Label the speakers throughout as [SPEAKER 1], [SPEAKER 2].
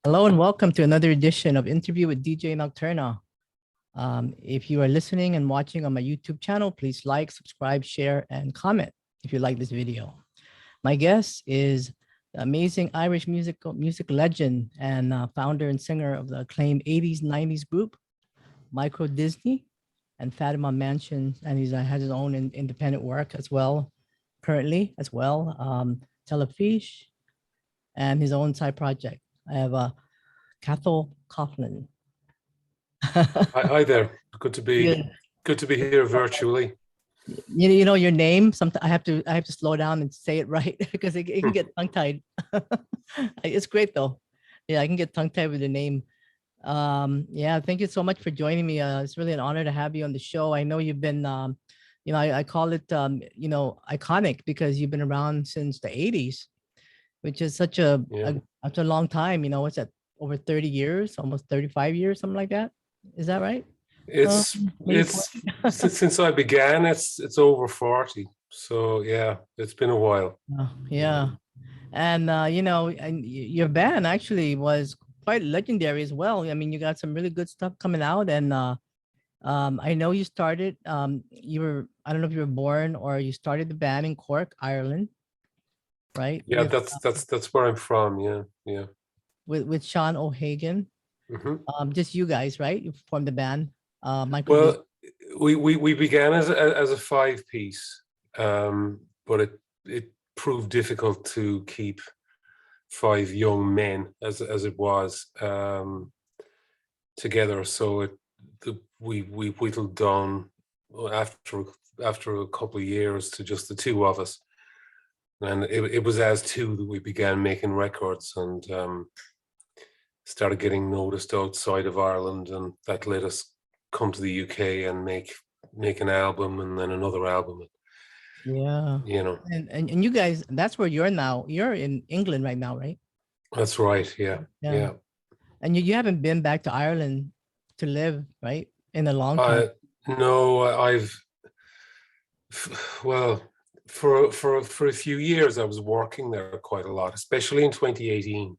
[SPEAKER 1] Hello and welcome to another edition of Interview with DJ Nocturna. If you are listening and watching on my YouTube channel, please like, subscribe, share, and comment if you like this video. My guest is the amazing Irish music legend and founder and singer of the acclaimed 80s, 90s group, Microdisney and Fatima Mansions, and he has his own independent work as well, currently as well, Telefis, and his own side project. I have a Cathal Coughlan.
[SPEAKER 2] Hi there. Good to be here virtually.
[SPEAKER 1] You know your name. Sometimes I have to slow down and say it right because it can get tongue tied. It's great though. Yeah, I can get tongue tied with the name. Yeah, thank you so much for joining me. It's really an honor to have you on the show. I know you've been, I call it, iconic because you've been around since the 80s, which is such a long time. You know, what's that? Over 30 years, almost 35 years, something like that. Is that right?
[SPEAKER 2] It's since I began, it's over 40. So yeah, it's been a while.
[SPEAKER 1] Yeah. And and your band actually was quite legendary as well. I mean, you got some really good stuff coming out. And I know you started, I don't know if you were born or you started the band in Cork, Ireland, right?
[SPEAKER 2] Yeah, that's where I'm from. Yeah.
[SPEAKER 1] With Sean O'Hagan. Just you guys, right? You formed the band.
[SPEAKER 2] Well, we began as a 5-piece, but it proved difficult to keep 5 young men as it was together. So we whittled down after a couple of years to just the 2 of us, and it was as 2 that we began making records and started getting noticed outside of Ireland, and that let us come to the UK and make an album and then another album.
[SPEAKER 1] Yeah. And you guys, that's where you're now. You're in England right now, right?
[SPEAKER 2] That's right. Yeah.
[SPEAKER 1] And you haven't been back to Ireland to live, right? In a long time.
[SPEAKER 2] No, well, for a few years I was working there quite a lot, especially in 2018.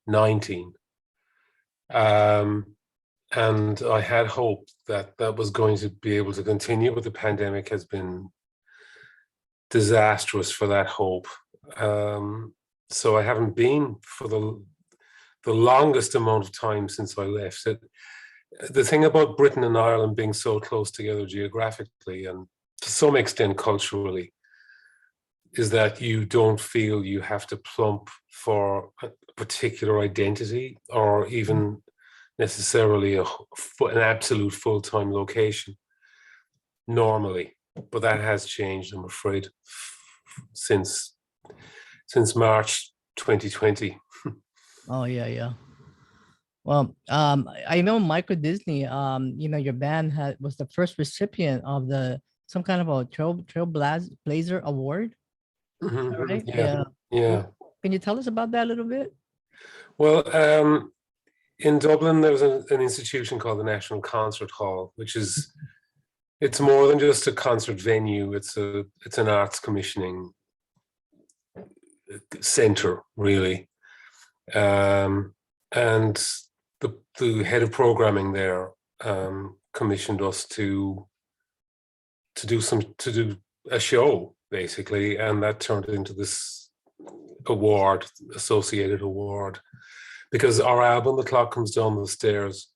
[SPEAKER 2] 19. And I had hoped that was going to be able to continue, but the pandemic has been disastrous for that hope. So I haven't been for the longest amount of time since I left. The thing about Britain and Ireland being so close together geographically and to some extent culturally is that you don't feel you have to plump for a particular identity or even necessarily an absolute full-time location normally. But that has changed, I'm afraid, since March 2020.
[SPEAKER 1] Oh yeah. Well, I know Microdisney, your band was the first recipient of some kind of a Trailblazer award. Right?
[SPEAKER 2] Yeah.
[SPEAKER 1] Can you tell us about that a little bit?
[SPEAKER 2] Well, in Dublin, there's an institution called the National Concert Hall, it's more than just a concert venue. It's an arts commissioning center, really. And the head of programming there commissioned us to do a show, basically, and that turned into this associated award, because our album "The Clock Comes Down the Stairs"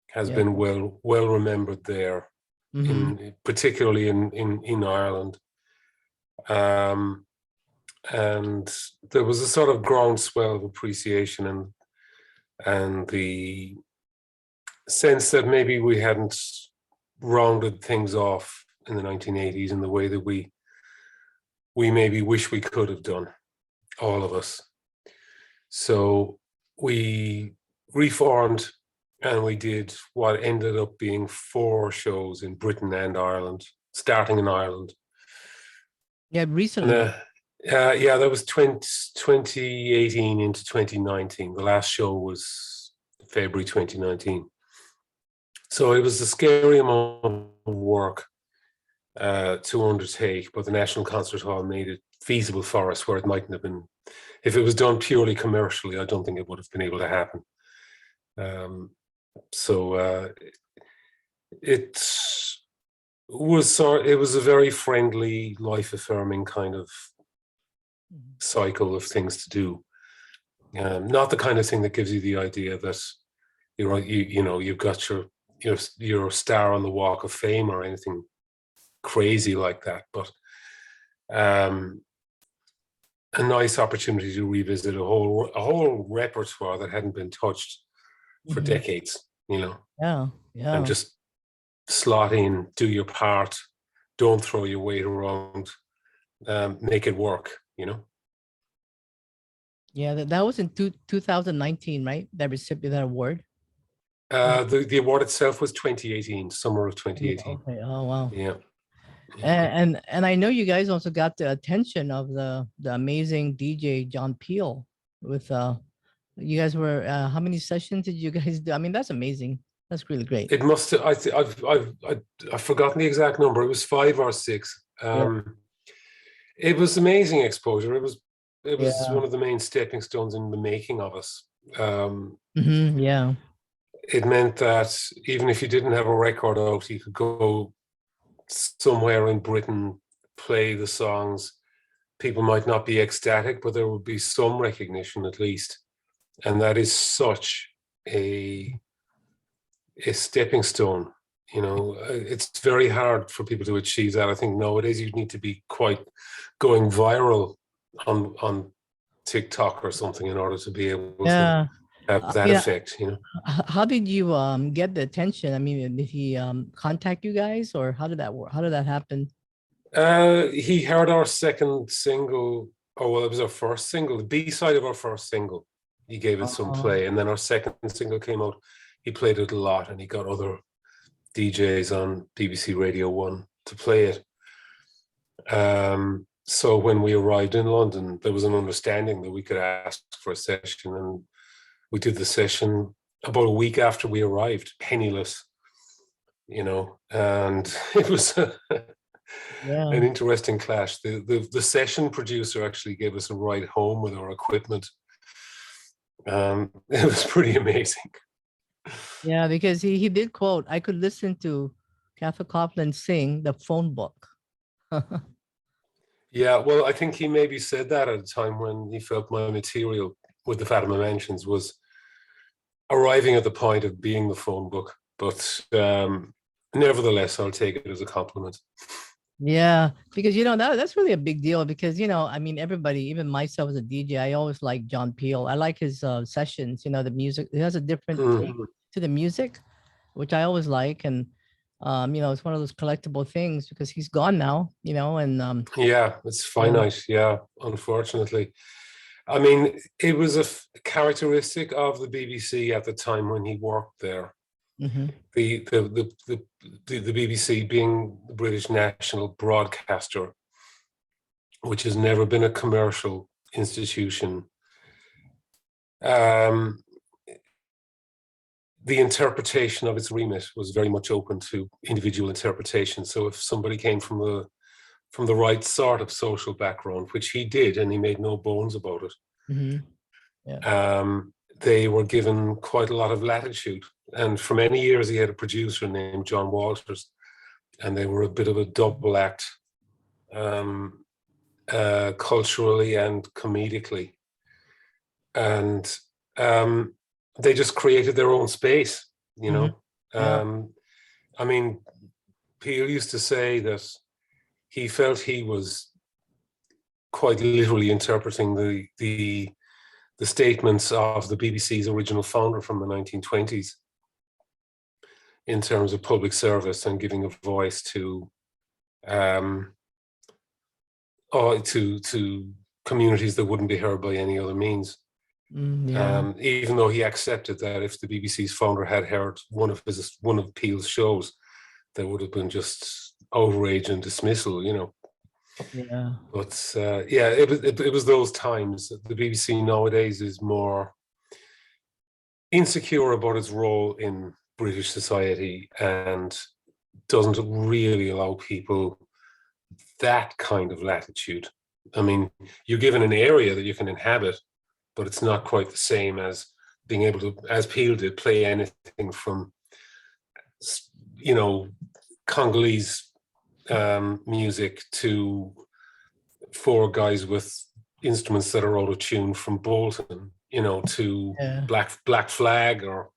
[SPEAKER 2] has been well remembered there, particularly in Ireland, and there was a sort of groundswell of appreciation and the sense that maybe we hadn't rounded things off in the 1980s in the way that we maybe wish we could have done, all of us. So we reformed and we did what ended up being 4 shows in Britain and Ireland, starting in Ireland.
[SPEAKER 1] Yeah, recently.
[SPEAKER 2] That was 2018 into 2019. The last show was February 2019. So it was a scary amount of work to undertake, but the National Concert Hall made it feasible for us, where it mightn't have been. If it was done purely commercially, I don't think it would have been able to happen. It was a very friendly, life-affirming kind of cycle of things to do. Not the kind of thing that gives you the idea that you've got your star on the Walk of Fame or anything crazy like that, but a nice opportunity to revisit a whole repertoire that hadn't been touched for decades,
[SPEAKER 1] Yeah.
[SPEAKER 2] And just slot in, do your part, don't throw your weight around, make it work,
[SPEAKER 1] Yeah, that was in 2019, right? That recipient, that award.
[SPEAKER 2] The award itself was 2018, summer of 2018.
[SPEAKER 1] Okay. Oh wow.
[SPEAKER 2] Yeah.
[SPEAKER 1] And I know you guys also got the attention of the amazing DJ John Peel with you guys were how many sessions did you guys do? I mean, that's amazing. That's really great.
[SPEAKER 2] It must have, I've forgotten the exact number. It was 5 or 6. It was amazing exposure. It was one of the main stepping stones in the making of us.
[SPEAKER 1] Yeah.
[SPEAKER 2] It meant that even if you didn't have a record out, you could go somewhere in Britain, play the songs. People might not be ecstatic, but there would be some recognition at least. And that is such a stepping stone. It's very hard for people to achieve that. I think nowadays you need to be quite going viral on TikTok or something in order to be able to have that effect.
[SPEAKER 1] How did you get the attention? I mean, did he contact you guys, or how did that work? How did that happen?
[SPEAKER 2] He heard our second single. Oh well, it was our first single, the B-side of our first single. He gave it some play, and then our second single came out. He played it a lot, and he got other DJs on BBC Radio 1 to play it. So when we arrived in London, there was an understanding that we could ask for a session, and we did the session about a week after we arrived, penniless, and it was an interesting clash. The session producer actually gave us a ride home with our equipment. It was pretty amazing.
[SPEAKER 1] Yeah, because he did quote, "I could listen to Cathal Coughlan sing the phone book."
[SPEAKER 2] Yeah, well, I think he maybe said that at a time when he felt my material with the Fatima Mansions was arriving at the point of being the phone book. But nevertheless, I'll take it as a compliment.
[SPEAKER 1] Yeah, because that's really a big deal because I mean, everybody, even myself as a DJ, I always like John Peel. I like his sessions, the music. It has a different take to the music, which I always like. And it's one of those collectible things because he's gone now, and
[SPEAKER 2] yeah, it's finite. Yeah, unfortunately. I mean, it was a characteristic of the BBC at the time when he worked there. The BBC being the British national broadcaster, which has never been a commercial institution. The interpretation of its remit was very much open to individual interpretation. So if somebody came from the right sort of social background, which he did, and he made no bones about it, they were given quite a lot of latitude. And for many years, he had a producer named John Walters, and they were a bit of a double act, culturally and comedically. And they just created their own space, I mean, Peel used to say that he felt he was quite literally interpreting the statements of the BBC's original founder from the 1920s in terms of public service and giving a voice to communities that wouldn't be heard by any other means. Even though he accepted that if the BBC's founder had heard one of Peel's shows, there would have been just outrage and dismissal,
[SPEAKER 1] Yeah.
[SPEAKER 2] But it was those times. The BBC nowadays is more insecure about its role in British society and doesn't really allow people that kind of latitude. I mean, you're given an area that you can inhabit, but it's not quite the same as being able to, as Peel did, play anything from, you know, Congolese music to four guys with instruments that are auto-tuned from Bolton, you know, to
[SPEAKER 1] Yeah.
[SPEAKER 2] Black Flag or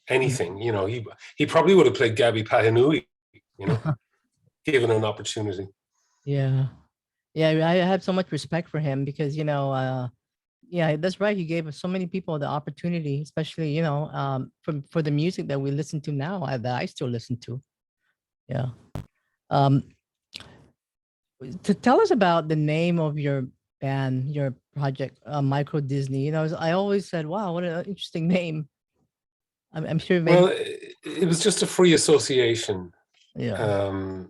[SPEAKER 2] anything. You know, he probably would have played Gabi Pahinui, you know, given an opportunity.
[SPEAKER 1] Yeah. Yeah, I have so much respect for him because, yeah, that's right. He gave so many people the opportunity, especially, for the music that we listen to now, that I still listen to. Yeah. Um, to tell us about the name of your band, your project, Microdisney. I always said, wow, what an interesting name. I'm sure maybe.
[SPEAKER 2] Well, it was just a free association.
[SPEAKER 1] Yeah.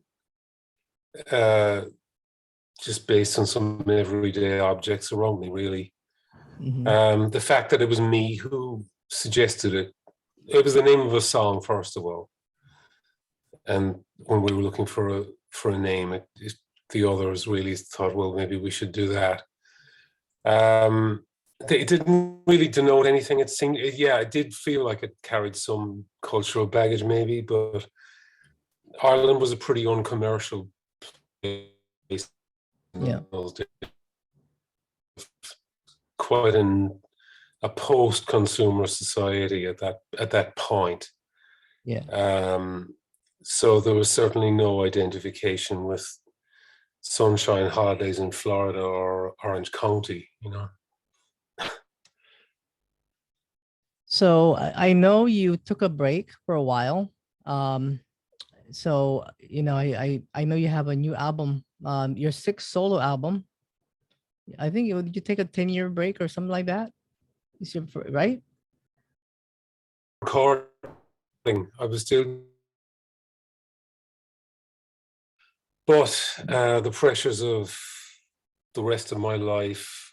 [SPEAKER 2] Just based on some everyday objects around me, really.
[SPEAKER 1] Mhm.
[SPEAKER 2] The fact that it was me who suggested it, it was the name of a song, first of all. And when we were looking for a name, the others really thought, well, maybe we should do that. It didn't really denote anything. It did feel like it carried some cultural baggage, maybe, but Ireland was a pretty uncommercial place in
[SPEAKER 1] Yeah.
[SPEAKER 2] those days. Quite a post-consumer society at that point.
[SPEAKER 1] Yeah.
[SPEAKER 2] So there was certainly no identification with sunshine holidays in Florida or Orange County, you know.
[SPEAKER 1] So I know you took a break for a while. So I know you have a new album, your sixth solo album. I think did you take a 10-year break or something like that? Right?
[SPEAKER 2] Recording, I was still, but the pressures of the rest of my life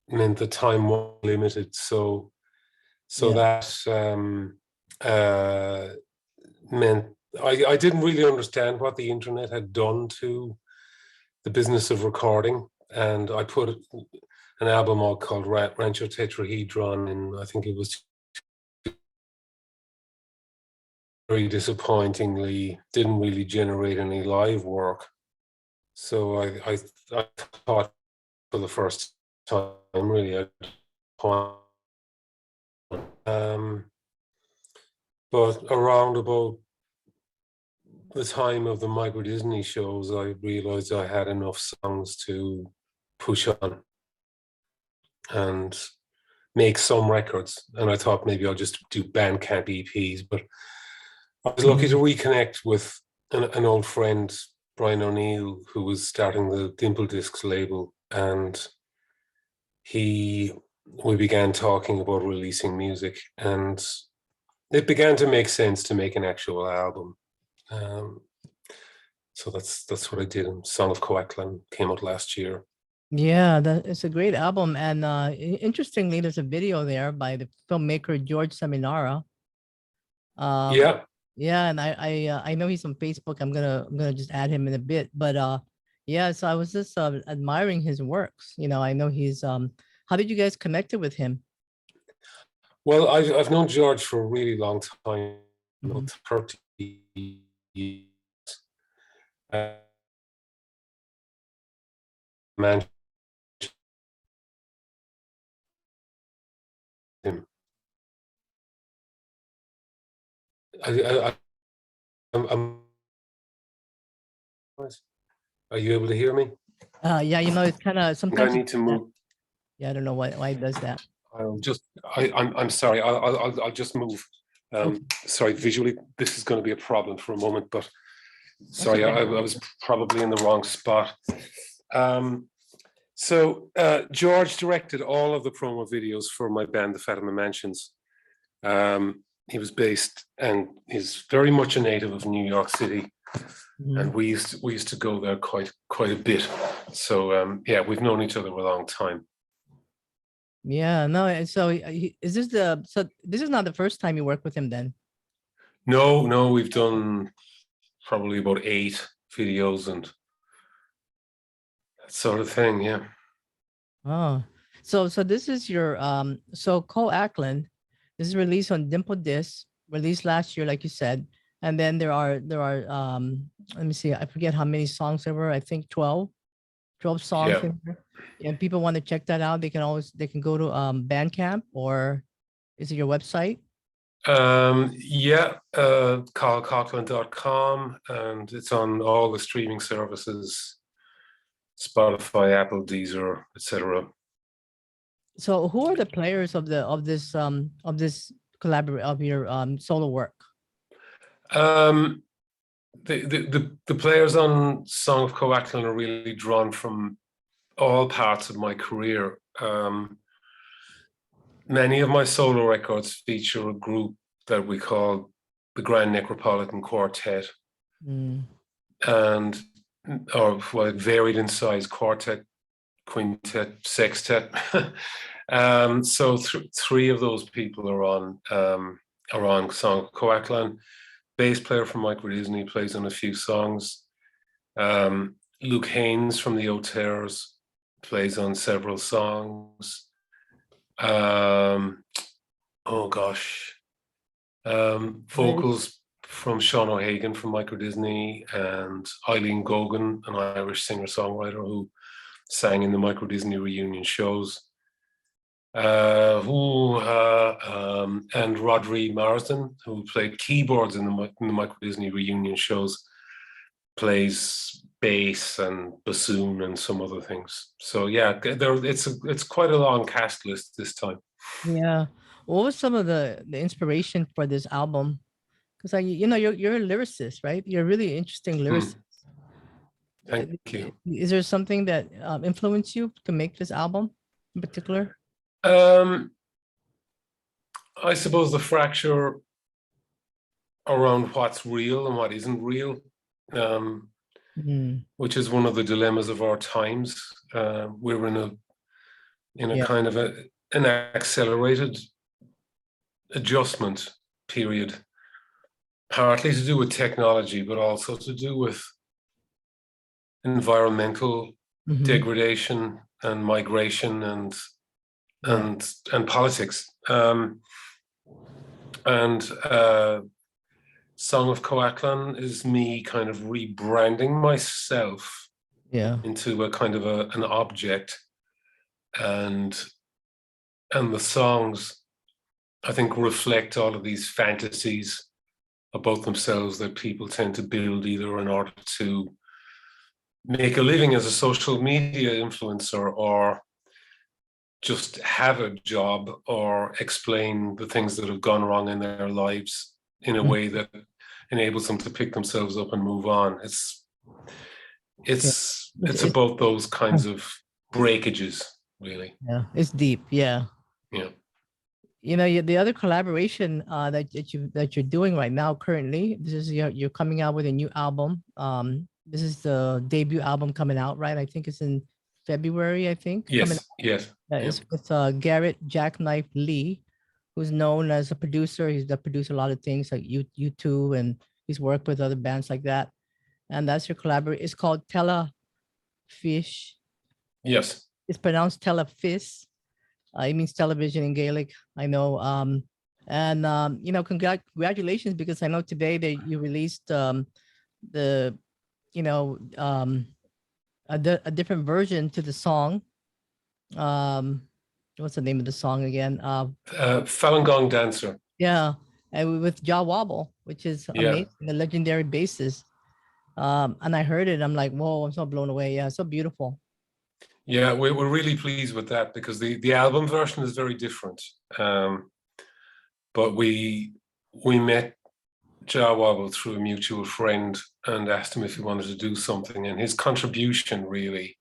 [SPEAKER 2] meant the time was limited. So
[SPEAKER 1] Yeah.
[SPEAKER 2] that meant I didn't really understand what the internet had done to the business of recording, and I put an album out called Rancho Tetrahedron in, I think it was, very disappointingly didn't really generate any live work. So I thought for the first time really but around about the time of the Microdisney shows, I realized I had enough songs to push on and make some records. And I thought maybe I'll just do Bandcamp EPs. But I was lucky to reconnect with an old friend, Brian O'Neill, who was starting the Dimple Discs label. And we began talking about releasing music. And it began to make sense to make an actual album. So that's what I did. And Song of Coaglan came out last year.
[SPEAKER 1] Yeah, it's a great album. And interestingly, there's a video there by the filmmaker George Seminara.
[SPEAKER 2] Yeah.
[SPEAKER 1] Yeah, and I know he's on Facebook. I'm gonna just add him in a bit. But yeah, so I was just admiring his works. I know he's how did you guys connect with him?
[SPEAKER 2] Well, I've known George for a really long time, about 30 years. Man, him. I'm, are you able to hear me?
[SPEAKER 1] Yeah, it's kind of
[SPEAKER 2] I
[SPEAKER 1] sometimes
[SPEAKER 2] need to move.
[SPEAKER 1] yeah, I don't know why it does that.
[SPEAKER 2] I'm sorry. I'll just move.
[SPEAKER 1] Okay.
[SPEAKER 2] Sorry, visually, this is going to be a problem for a moment, but sorry,
[SPEAKER 1] okay.
[SPEAKER 2] I was probably in the wrong spot. So George directed all of the promo videos for my band, the Fatima Mansions. He was based and is very much a native of New York City, and we used to go there quite a bit. So yeah, we've known each other a long time.
[SPEAKER 1] Yeah, no. So is this this is not the first time you work with him then?
[SPEAKER 2] No, we've done probably about 8 videos and sort of thing. Yeah.
[SPEAKER 1] Oh, so this is your so Couglan. This is released on Dimple Disc, released last year, like you said. And then there are let me see, I forget how many songs there were. I think 12 songs
[SPEAKER 2] Yeah.
[SPEAKER 1] in there. And people want to check that out. They can go to Bandcamp, or is it your website?
[SPEAKER 2] Yeah, carlcoughlin.com, and it's on all the streaming services, Spotify, Apple, Deezer, etc.
[SPEAKER 1] So who are the players of this collaborate of your solo work?
[SPEAKER 2] Um, the players on Song of Coaglan are really drawn from all parts of my career. Many of my solo records feature a group that we call the Grand Necropolitan Quartet,
[SPEAKER 1] Mm,
[SPEAKER 2] and or well, varied in size: quartet, quintet, sextet. So three of those people are on Song of Coaglan. Bass player from Microdisney plays on a few songs. Luke Haynes from the Auteurs plays on several songs. Oh gosh, vocals from Sean O'Hagan from Microdisney, and Eileen Gogan, an Irish singer-songwriter who sang in the Microdisney reunion shows. And Rodri Marsden, who played keyboards in the Microdisney reunion shows, plays bass and bassoon and some other things. So yeah, it's quite a long cast list this time.
[SPEAKER 1] yeah. What was some of the inspiration for this album? Because you're a lyricist, right? You're a really interesting lyricist.
[SPEAKER 2] Thank you.
[SPEAKER 1] Is there something that influenced you to make this album in particular?
[SPEAKER 2] I suppose the fracture around what's real and what isn't real, which is one of the dilemmas of our times. We're in a kind of an accelerated adjustment period, partly to do with technology, but also to do with environmental degradation and migration and politics. Song of Coaglan is me kind of rebranding myself into a kind of an object, and the songs, I think, reflect all of these fantasies about themselves that people tend to build either in order to make a living as a social media influencer, or just have a job, or explain the things that have gone wrong in their lives in a way that enables them to pick themselves up and move on. It's about those kinds of breakages, really.
[SPEAKER 1] Yeah, it's deep. Yeah.
[SPEAKER 2] Yeah.
[SPEAKER 1] The other collaboration that you're doing right now currently, this is you're coming out with a new album. This is the debut album coming out, right? I think it's in February, I think.
[SPEAKER 2] Yes, yes.
[SPEAKER 1] It's with Garret Jacknife Lee, who's known as a producer. He's produced a lot of things like U2, and he's worked with other bands like that. And that's your collaboration. It's called Telefis.
[SPEAKER 2] Yes.
[SPEAKER 1] It's pronounced Telefis. It means television in Gaelic, I know. Congratulations, because I know today that you released a different version to the song. What's the name of the song again?
[SPEAKER 2] Falun Gong Dancer.
[SPEAKER 1] Yeah, and with JAH WOBBLE, which is amazing, the legendary bassist. And I heard it, I'm like, whoa, I'm so blown away. Yeah, so beautiful.
[SPEAKER 2] Yeah, we're really pleased with that, because the album version is very different. But we met JAH WOBBLE through a mutual friend and asked him if he wanted to do something, and his contribution really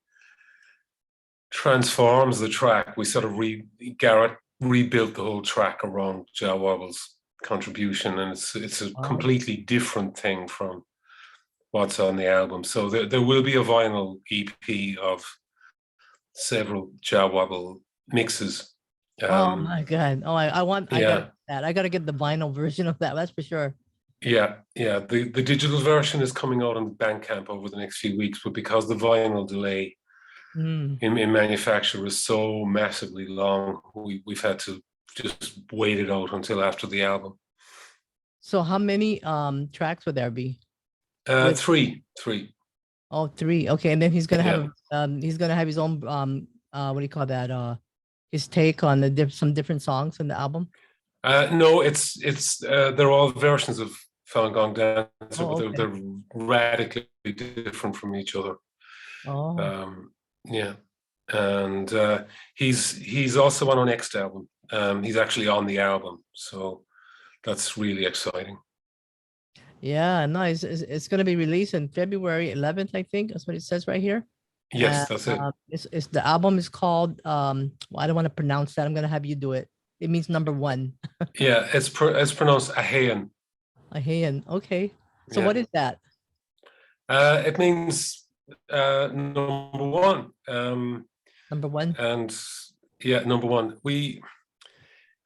[SPEAKER 2] transforms the track. We sort of Garret rebuilt the whole track around JAH WOBBLE's contribution, and it's a completely different thing from what's on the album. So there will be a vinyl EP of several JAH WOBBLE mixes.
[SPEAKER 1] Oh my God. Oh, I got that. I got to get the vinyl version of that. That's for sure.
[SPEAKER 2] Yeah. The digital version is coming out on Bandcamp over the next few weeks, but because the vinyl delay,
[SPEAKER 1] Mm.
[SPEAKER 2] in manufacture is so massively long. We've had to just wait it out until after the album.
[SPEAKER 1] So how many tracks would there be? With
[SPEAKER 2] Three.
[SPEAKER 1] oh, three. Okay, and then
[SPEAKER 2] Yeah.
[SPEAKER 1] he's gonna have his own what do you call that? His take on the some different songs in the album.
[SPEAKER 2] No, it's they're all versions of Falun Gong Dancer,
[SPEAKER 1] Oh,
[SPEAKER 2] but
[SPEAKER 1] okay.
[SPEAKER 2] they're radically different from each other.
[SPEAKER 1] Oh,
[SPEAKER 2] Yeah, and he's also on our next album. He's actually on the album, so that's really exciting.
[SPEAKER 1] yeah, nice. It's gonna be released in February 11th, I think. That's what it says right here.
[SPEAKER 2] Yes,
[SPEAKER 1] And
[SPEAKER 2] that's it.
[SPEAKER 1] it's the album is called well, I don't want to pronounce that. I'm gonna have you do it. It means number one.
[SPEAKER 2] Yeah, it's pronounced hAon.
[SPEAKER 1] hAon. Okay. So
[SPEAKER 2] Yeah,
[SPEAKER 1] what is that?
[SPEAKER 2] it means number one.
[SPEAKER 1] Number one?
[SPEAKER 2] And yeah, number one.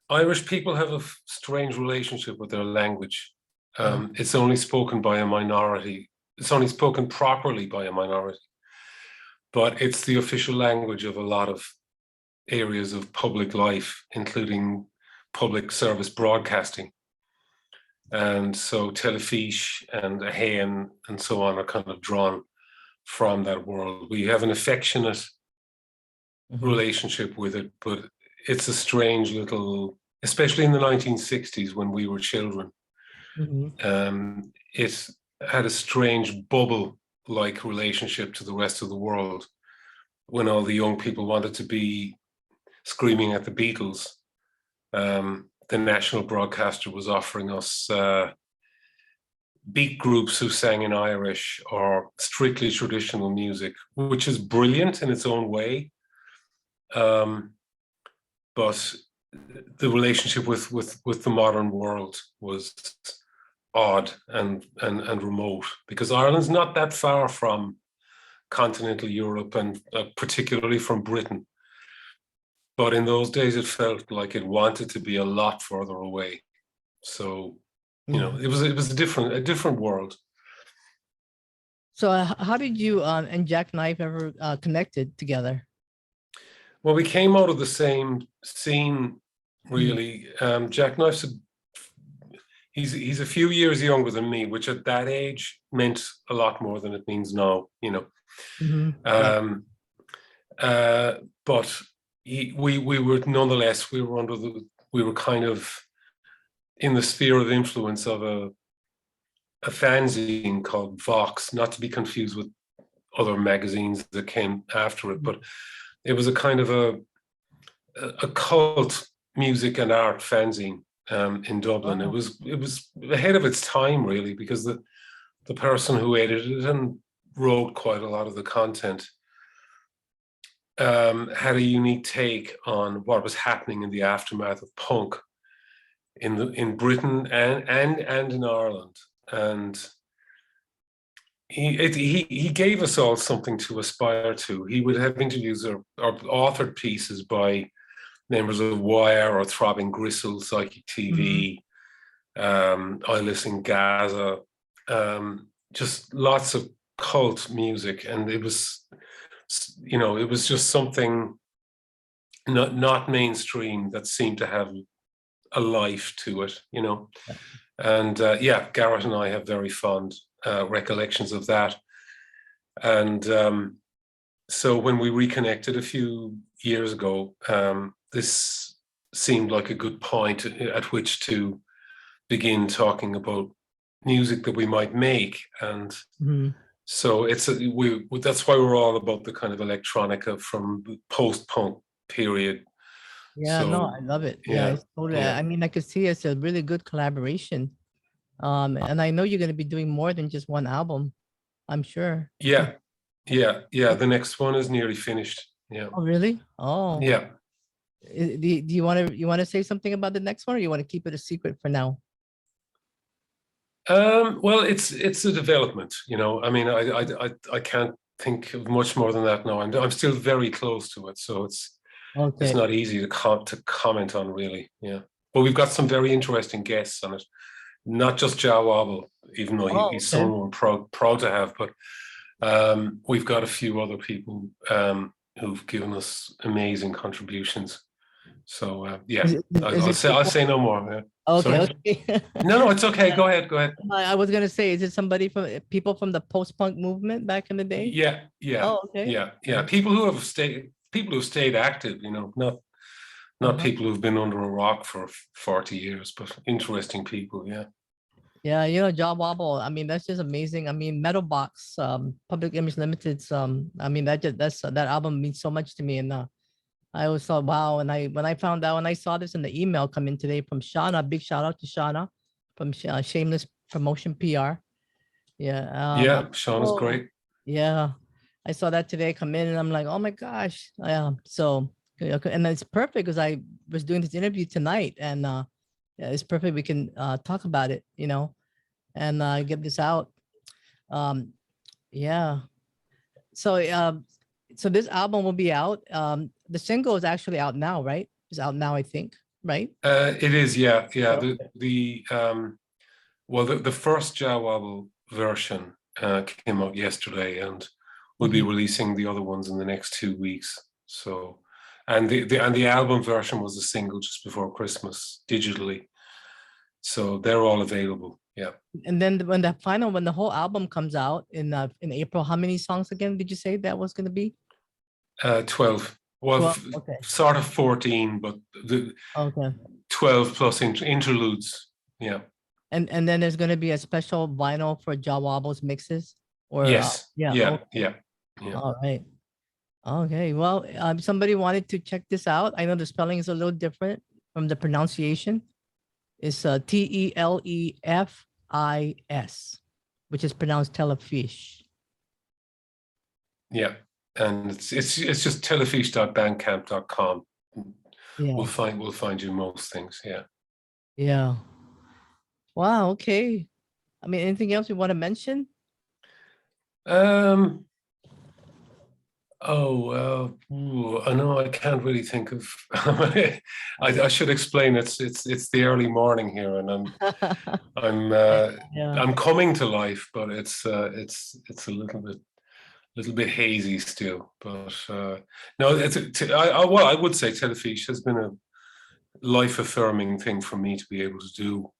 [SPEAKER 2] Irish people have a strange relationship with their language. It's only spoken by a minority. It's only spoken properly by a minority. But it's the official language of a lot of areas of public life, including public service broadcasting. And so Telefis and hAon and so on are kind of drawn from that world. We have an affectionate relationship with it, but it's a strange little, especially in the 1960s when we were children. It had a strange bubble-like relationship to the rest of the world when all the young people wanted to be screaming at the Beatles. The national broadcaster was offering us beat groups who sang in Irish or strictly traditional music, which is brilliant in its own way. But the relationship with the modern world was odd and remote, because Ireland's not that far from continental Europe and particularly from Britain. But in those days, it felt like it wanted to be a lot further away. So, you know, it was a different world.
[SPEAKER 1] So how did you and Jacknife ever connected together?
[SPEAKER 2] Well, we came out of the same scene, really. Jacknife's he's a few years younger than me, which at that age meant a lot more than it means now, you know. But we were nonetheless, we were kind of in the sphere of influence of a fanzine called Vox, not to be confused with other magazines that came after it, but it was a kind of a cult music and art fanzine in Dublin. It was ahead of its time, really, because the person who edited it and wrote quite a lot of the content had a unique take on what was happening in the aftermath of punk in Britain and in Ireland. And he gave us all something to aspire to. He would have interviews or authored pieces by members of Wire or Throbbing Gristle, Psychic TV, Eyeless in Gaza, just lots of cult music. And it was, you know, it was just something not mainstream that seemed to have a life to it, you know. And yeah, Garret and I have very fond recollections of that. And so when we reconnected a few years ago, this seemed like a good point at which to begin talking about music that we might make. And so that's why we're all about the kind of electronica from the post-punk period.
[SPEAKER 1] Yeah,
[SPEAKER 2] So,
[SPEAKER 1] no, I love it. Yeah, it's totally. I mean, I could see it's a really good collaboration. And I know you're going to be doing more than just one album, I'm sure.
[SPEAKER 2] Yeah. The next one is nearly finished. Yeah.
[SPEAKER 1] Oh, really? Oh.
[SPEAKER 2] Yeah.
[SPEAKER 1] Do you want to say something about the next one, or you want to keep it a secret for now?
[SPEAKER 2] Well, it's a development, you know. I mean, I can't think of much more than that now. I'm still very close to it, so it's not easy to comment on, really. Yeah, but we've got some very interesting guests on it. Not just JAH WOBBLE, even though he's someone we're proud to have, but We've got a few other people who've given us amazing contributions. So yeah, I'll say no more. Yeah.
[SPEAKER 1] Okay,
[SPEAKER 2] Sorry?
[SPEAKER 1] okay.
[SPEAKER 2] No, it's okay. Go ahead.
[SPEAKER 1] I was gonna say, is it somebody from people from the post-punk movement back in the day?
[SPEAKER 2] Yeah.
[SPEAKER 1] Oh, okay.
[SPEAKER 2] Yeah. People who've stayed active, not people who've been under a rock for 40 years, but interesting people. Yeah.
[SPEAKER 1] Yeah, JAH WOBBLE. I mean, that's just amazing. I mean, Metal Box, Public Image Limited's. I mean, that album means so much to me, and I always thought, wow. And when I saw this in the email come in today from Shauna, big shout out to Shauna from Shameless Promotion PR. Yeah.
[SPEAKER 2] Yeah, Sean is great.
[SPEAKER 1] Yeah, I saw that today come in, and I'm like, oh my gosh. So, and it's perfect because I was doing this interview tonight, and yeah, it's perfect. We can talk about it, and get this out. Yeah. So, so this album will be out. The single is actually out now, right? It's out now, I think, right?
[SPEAKER 2] It is, yeah.
[SPEAKER 1] Okay.
[SPEAKER 2] The first JAH WOBBLE version came out yesterday, and we'll be releasing the other ones in the next 2 weeks. So, and the album version was a single just before Christmas digitally. So they're all available. Yeah.
[SPEAKER 1] And then when the whole album comes out in April, how many songs again did you say that was going to be?
[SPEAKER 2] 12. Well,
[SPEAKER 1] 12? Okay.
[SPEAKER 2] Sort of 14, but the 12 plus interludes. Yeah.
[SPEAKER 1] And then there's going to be a special vinyl for JAH WOBBLE's mixes, or
[SPEAKER 2] yes.
[SPEAKER 1] Yeah.
[SPEAKER 2] All
[SPEAKER 1] right. Okay. Well, somebody wanted to check this out. I know the spelling is a little different from the pronunciation. It's Telefis, which is pronounced Telefis.
[SPEAKER 2] Yeah, and it's just telefis.bandcamp.com.
[SPEAKER 1] Yeah.
[SPEAKER 2] We'll find you most things. Yeah.
[SPEAKER 1] Yeah. Wow. Okay. I mean, anything else you want to mention?
[SPEAKER 2] I know I can't really think of. I should explain. It's the early morning here, and I'm coming to life, but it's a little bit hazy still. But no, I would say Telefis has been a life affirming thing for me to be able to do.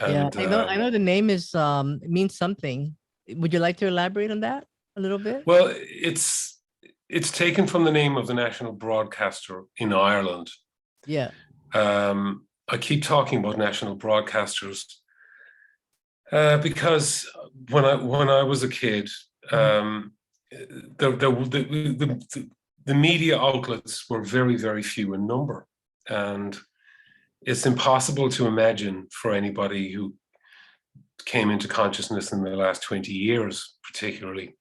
[SPEAKER 2] And,
[SPEAKER 1] yeah, I know the name is means something. Would you like to elaborate on that a little bit?
[SPEAKER 2] Well, it's taken from the name of the national broadcaster in Ireland.
[SPEAKER 1] Yeah.
[SPEAKER 2] I keep talking about national broadcasters because when I was a kid, the media outlets were very, very few in number, and it's impossible to imagine for anybody who came into consciousness in the last 20 years, particularly.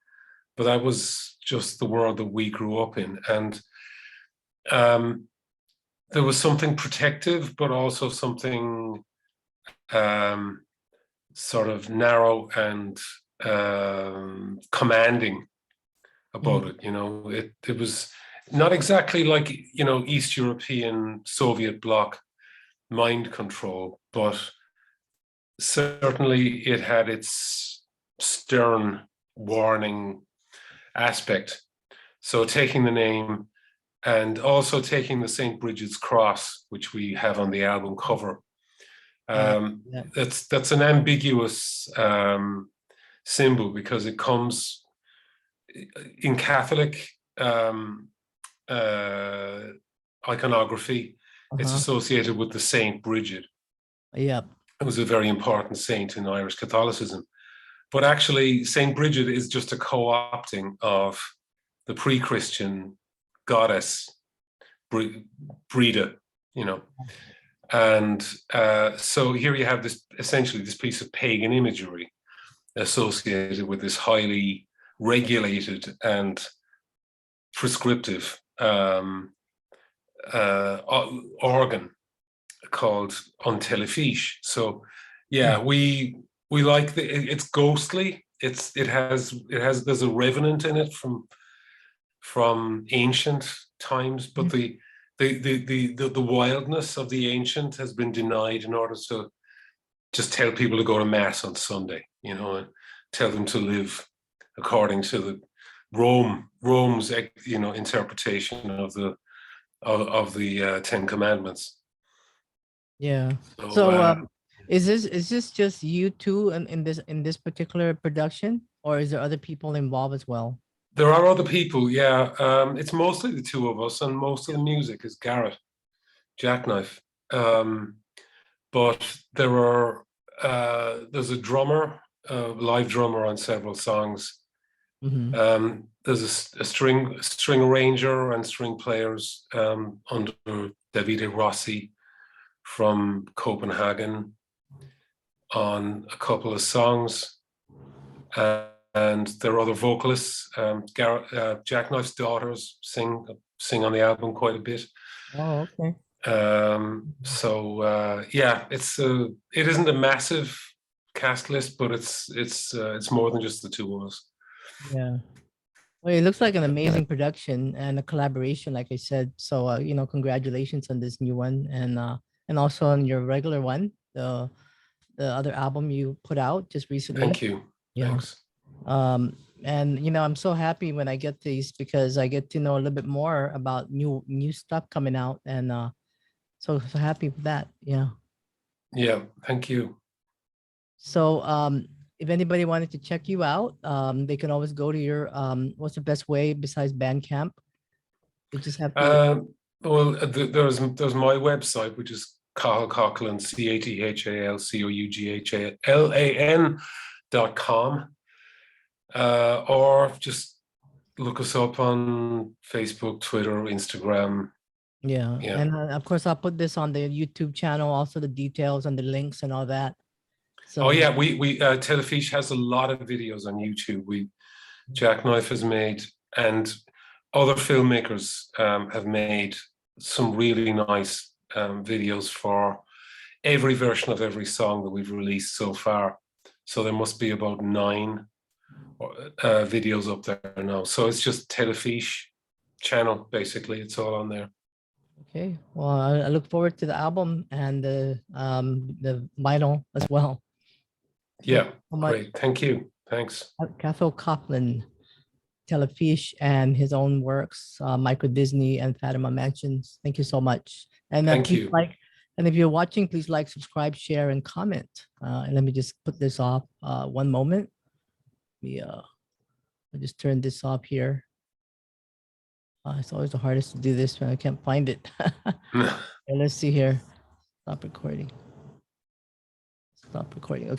[SPEAKER 2] But that was just the world that we grew up in. And there was something protective, but also something sort of narrow and commanding about it. It was not exactly like, East European Soviet bloc mind control, but certainly it had its stern warning aspect. So taking the name and also taking the St. Bridget's cross, which we have on the album cover, that's an ambiguous symbol because it comes in Catholic iconography. It's associated with the Saint Bridget.
[SPEAKER 1] Yeah.
[SPEAKER 2] It was a very important saint in Irish Catholicism. But actually, Saint Bridget is just a co-opting of the pre-Christian goddess Breda, And so here you have essentially this piece of pagan imagery associated with this highly regulated and prescriptive organ called on Telefis. So yeah, we like it's ghostly. There's a revenant in it from ancient times, but the wildness of the ancient has been denied in order to just tell people to go to mass on Sunday, and tell them to live according to the Rome's interpretation of the Ten Commandments.
[SPEAKER 1] Yeah.
[SPEAKER 2] So,
[SPEAKER 1] So is this just you two in this particular production, or is there other people involved as well?
[SPEAKER 2] there are other people, yeah. It's mostly the two of us, and most of the music is Garret, Jacknife. But there's a drummer, live drummer on several songs.
[SPEAKER 1] Mm-hmm.
[SPEAKER 2] There's a string arranger and string players under Davide Rossi from Copenhagen on a couple of songs. And there are other vocalists. Jacknife's daughters sing on the album quite a bit.
[SPEAKER 1] Oh, okay.
[SPEAKER 2] Yeah, it isn't a massive cast list, but it's more than just the two of us.
[SPEAKER 1] Yeah. Well, it looks like an amazing production and a collaboration, like I said. So, congratulations on this new one, and also on your regular one, the other album you put out just recently.
[SPEAKER 2] Thank you.
[SPEAKER 1] Yeah.
[SPEAKER 2] Thanks.
[SPEAKER 1] And I'm so happy when I get these because I get to know a little bit more about new stuff coming out, and so happy with that. Yeah.
[SPEAKER 2] Yeah. Thank you.
[SPEAKER 1] So, if anybody wanted to check you out, they can always go to your what's the best way besides Bandcamp? They just have to.
[SPEAKER 2] Well, there's my website, which is Cathal Coughlan, CathalCouglan.com, or just look us up on Facebook, Twitter, Instagram.
[SPEAKER 1] Yeah. And of course, I'll put this on the YouTube channel, also the details and the links and all that. So,
[SPEAKER 2] oh yeah, we Telefis has a lot of videos on YouTube. Jacknife has made, and other filmmakers have made some really nice videos for every version of every song that we've released so far. So there must be about 9 videos up there now. So it's just Telefis channel, basically. It's all on there.
[SPEAKER 1] Okay. Well, I look forward to the album and the vinyl as well.
[SPEAKER 2] Yeah, great. Thank you. Thanks.
[SPEAKER 1] Cathal Couglan, Telefis, and his own works, Microdisney and Fatima Mansions. Thank you so much. And
[SPEAKER 2] thank you.
[SPEAKER 1] And if you're watching, please like, subscribe, share, and comment. And let me just put this off one moment. I'll just turn this off here. It's always the hardest to do this when I can't find it. Okay, let's see here. Stop recording. Stop recording. Okay.